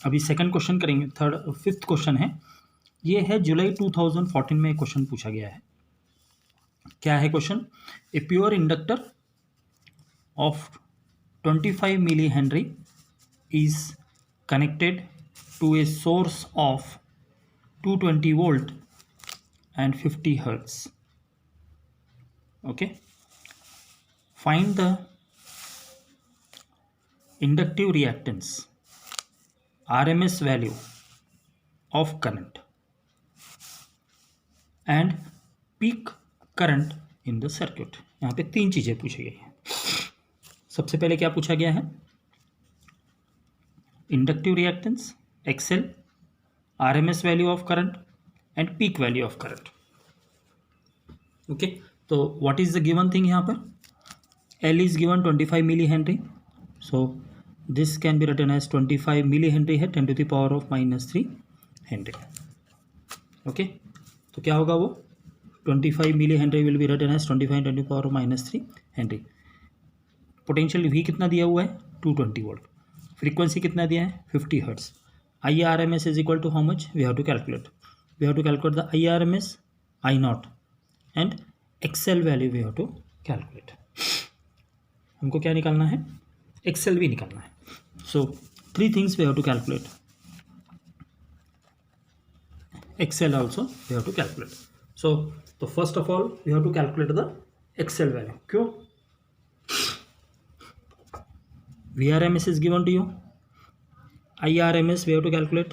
अभी second question करेंगे, fifth question है, ये है जुलाई 2014 में क्वेश्चन पूछा गया है। क्या है question? A pure inductor of 25 milli henry is connected to a source of 220 volt and 50 hertz. Okay, find the inductive reactance RMS value of current and peak current in the circuit. यहाँ पे तीन चीज़ें पूछी गई हैं। सबसे पहले क्या पूछा गया है? Inductive reactance XL, RMS value of current and peak value of current. Okay, तो what is the given thing यहाँ पर? L is given 25 milli henry, so this can be written as 25 milli henry है 10 to the power of -3 henry. Okay, तो क्या होगा वो? 25 milli henry will be written as 25 10 to the power of -3 henry. Potential V कितना दिया हुआ है? 220 volt. Frequency कितना दिया है? 50 hertz. IRMS is equal to how much? We have to calculate the IRMS, I0 and XL value we have to calculate. हमको क्या निकालना है? XL भी निकालना है। So 3 things we have to calculate. XL also we have to calculate. So first of all we have to calculate the XL value. क्यों? VRMS is given to you, IRMS we have to calculate.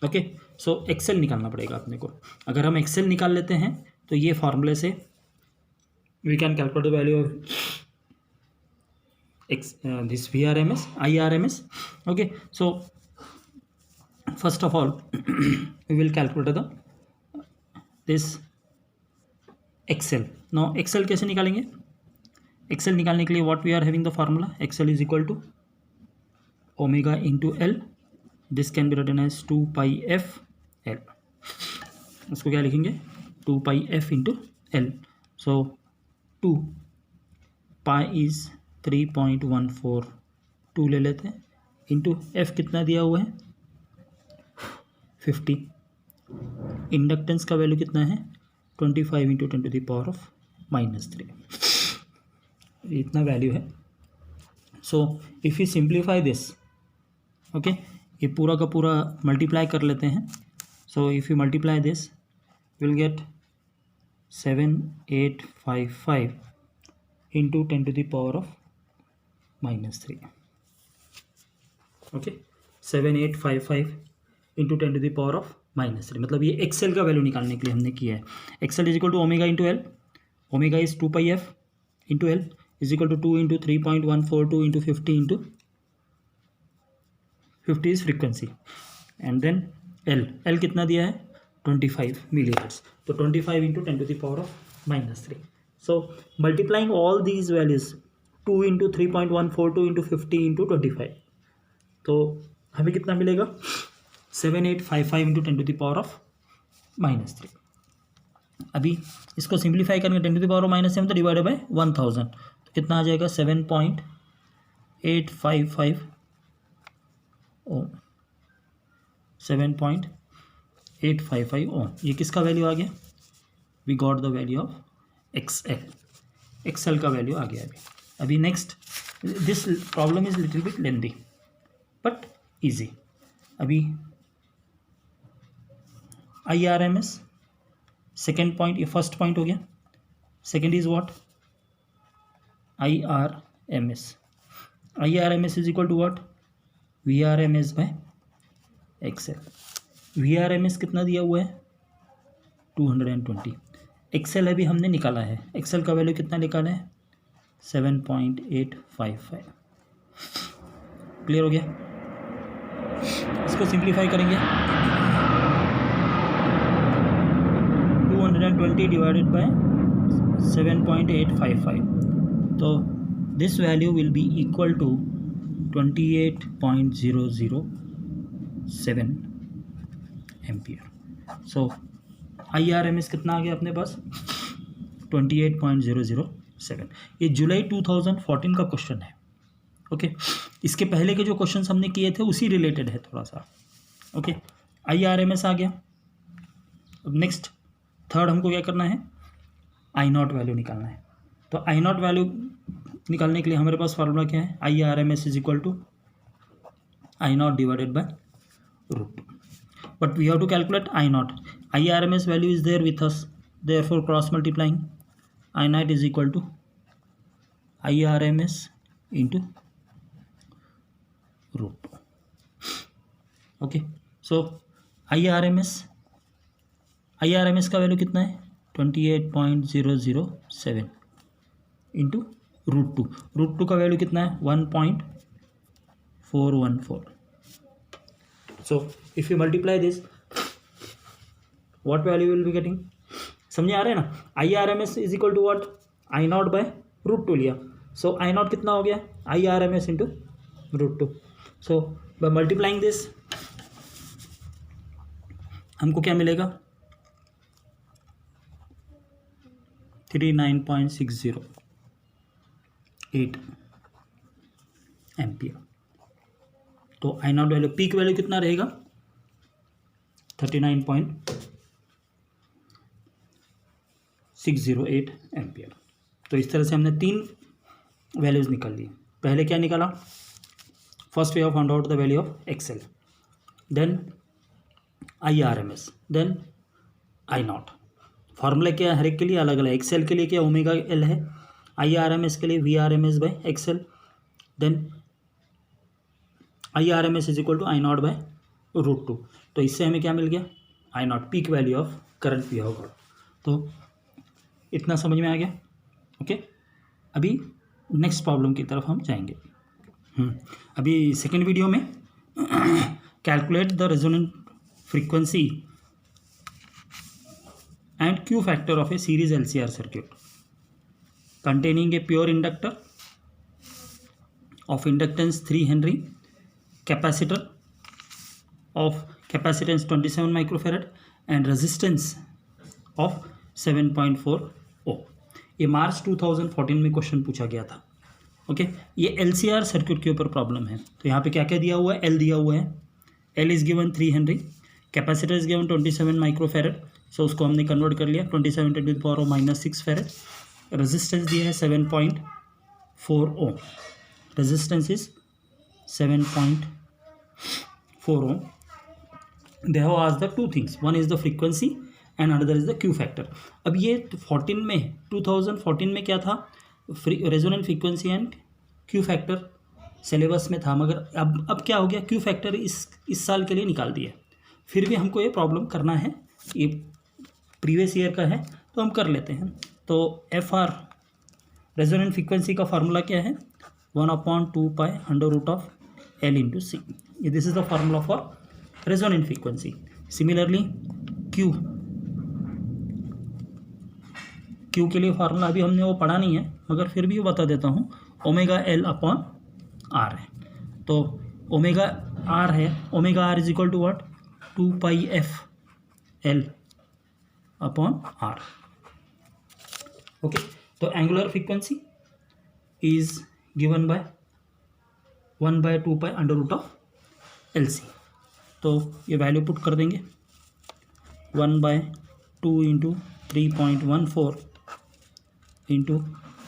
Okay, so XL निकालना पड़ेगा अपने को। अगर हम XL निकाल लेते हैं तो ये फॉर्मूले से we can calculate the value of this VRMS, IRMS. Okay, so first of all we will calculate this XL. now XL कैसे निकालेंगे? XL निकालने के लिए what we are having the formula, XL is equal to omega into L. this can be written as 2 pi f L. उसको क्या लिखेंगे? 2 pi f into L. so 2 pi is 3.142 ले लेते हैं, इंटू f कितना दिया हुआ है? 50। इंडक्टेंस का वैल्यू कितना है? 25 into 10 to the power of -3, इतना वैल्यू है। सो if you simplify this, okay, ये पूरा का पूरा मल्टीप्लाई कर लेते हैं। सो if you multiply this will get 7855 into 10 to the power of -3। Okay, 7855 into 10 to the power of -3, मतलब ये XL का वैल्यू निकालने के लिए हमने किया है। XL is equal to omega into L, omega is 2 pi f into L is equal to 2 into 3.142 into 50 into 50 is frequency, and then L कितना दिया है? 25 मिली हर्ट्स, तो 25 into 10 to the power of -3। So multiplying all these values 2 into 3.142 into 50 into 25, तो हमें कितना मिलेगा? 7855 into 10 to the power of -3। अभी इसको सिंप्लीफाई करेंगे 10 to the power of -7 तो डिवाइडेड बाय 1000, तो कितना आ जाएगा? 7.855 ओम, 7.855 ओम। ये किसका वैल्यू आ गया? We got the value of XL का वैल्यू आ गया। अभी next, this problem is little bit lengthy but easy. अभी IRMS सेकेंड पॉइंट, ये फर्स्ट पॉइंट हो गया। Second is what? IRMS is equal to what? VRMS by XL। VRMS कितना दिया हुआ है? 220। XL अभी हमने निकाला है, XL का वैल्यू कितना निकाला है? 7.855। क्लियर हो गया? इसको सिंप्लीफाई करेंगे, 220 डिवाइडेड बाय 7.855, तो this value will be equal to 28.007 ampere. So IRMS कितना आ गया अपने पास? 28.007। ये जुलाई 2014 का क्वेश्चन है। ओके, इसके पहले के जो क्वेश्चन हमने किए थे उसी रिलेटेड है थोड़ा सा। ओके, IRMS आ गया। अब नेक्स्ट थर्ड हमको क्या करना है, I0 वैल्यू निकालना है। तो I0 वैल्यू निकालने के लिए हमारे पास फार्मूला क्या है, IRMS is equal to I0 divided by root. But we have to calculate I0। IRMS value is there with us, therefore cross multiplying I0 is equal to IRMS into root. Okay, so IRMS का value कितना है 28.007 into root two का value कितना है 1.414। So if you multiply this what value will be getting, समझे आ रहे हैं ना। IRMS is equal to what, I0 by √2 लिया। सो I0 कितना हो गया IRMS into √2। So by multiplying this हमको क्या मिलेगा 39.608 एम्पियर। तो I0 वैल्यू, पीक वैल्यू कितना रहेगा 39.608 एम्पियर। तो इस तरह से हमने 3 वैल्यूज निकाल ली। पहले क्या निकाला, first we have found out the value of XL, then IRMS, then I0। Formula क्या है हर एक के लिए अलग अलग। XL के लिए क्या ओमेगा L है, IRMS के लिए VRMS by XL, then IRMS is equal to I0 by √2। तो इससे हमें क्या मिल गया I0 peak value of current we have got. तो इतना समझ में आ गया। ओके, अभी नेक्स्ट प्रॉब्लम की तरफ हम जाएंगे। अभी सेकेंड वीडियो में calculate the resonant frequency and Q factor of a series LCR circuit containing a pure inductor of inductance 3 Henry, capacitor of capacitance 27 microfarad and resistance of 7.4 ohm। ये मार्च 2014 में question पूछा गया था। ओके, ये LCR circuit के ऊपर problem है। तो यहाँ पे क्या क्या दिया हुआ है, L दिया हुआ है, L is given 3 henry, capacitor is given 27 microfarad. So उसको हमने कन्वर्ट कर लिया 27 × 10⁻⁻6 फेरेड। रेजिस्टेंस दिया है 7.4 ohm, resistance is 7.4 ohm. They have asked the 2 things, one is the frequency and another is the Q factor. अब ये 2014 में क्या था, resonant frequency and Q factor syllabus में था, मगर अब क्या हो गया, Q फैक्टर इस साल के लिए निकाल दिया। फिर भी हमको ये प्रॉब्लम करना है, ये प्रीवियस ईयर का है तो हम कर लेते हैं। तो FR रेजोनेंट फ्रीक्वेंसी का फार्मूला क्या है 1/2π√L × C। This is the formula for resonant frequency. Similarly Q के लिए फार्मूला अभी हमने वो पढ़ा नहीं है, मगर फिर भी वो बता देता हूँ, ω/L/R है। तो ω/R है, ω/R is equal to what 2πfL/R। Okay, तो angular frequency is given by 1/2π√LC। तो ये वैल्यू पुट कर देंगे 1/2 × 3.14 इंटू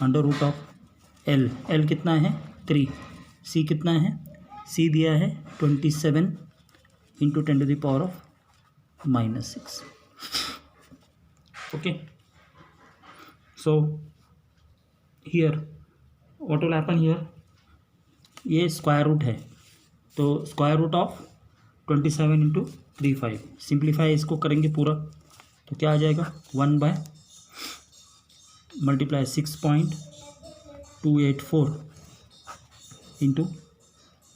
√L। L कितना है 3, C कितना है, C दिया है 27 × 10⁻⁻6। Okay, so here what will happen here, ये स्क्वायर रूट है, तो स्क्वायर रूट ऑफ 27 × 35, सिंप्लीफाई इसको करेंगे पूरा तो क्या आ जाएगा 1/6.284 इंटू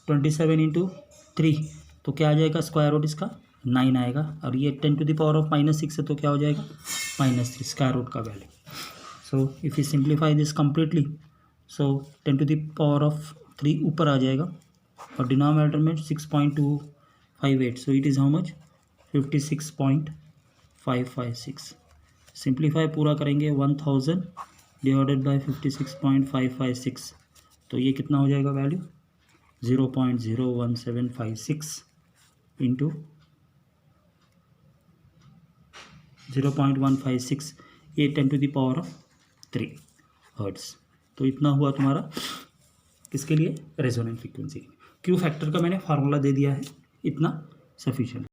27 × 3, तो क्या आ जाएगा स्क्वायर रूट इसका 9 आएगा, और ये 10⁻⁻6 है तो क्या हो जाएगा -3 स्क्वायर रूट का value. So if you simplify this completely, so 10⁻³ ऊपर आ जाएगा और डिनोमिनेटर में 6.258, so it is how much 56.556। Simplify पूरा करेंगे 1000 डिवाइडेड बाय 56.556, तो ये कितना हो जाएगा वैल्यू 0.01756 इंटू 0.156 ये 10⁻³ हर्ट्स। तो इतना हुआ तुम्हारा किसके लिए, रेजोनेंट फ्रीक्वेंसी। क्यू फैक्टर का मैंने फार्मूला दे दिया है, इतना सफिशिएंट।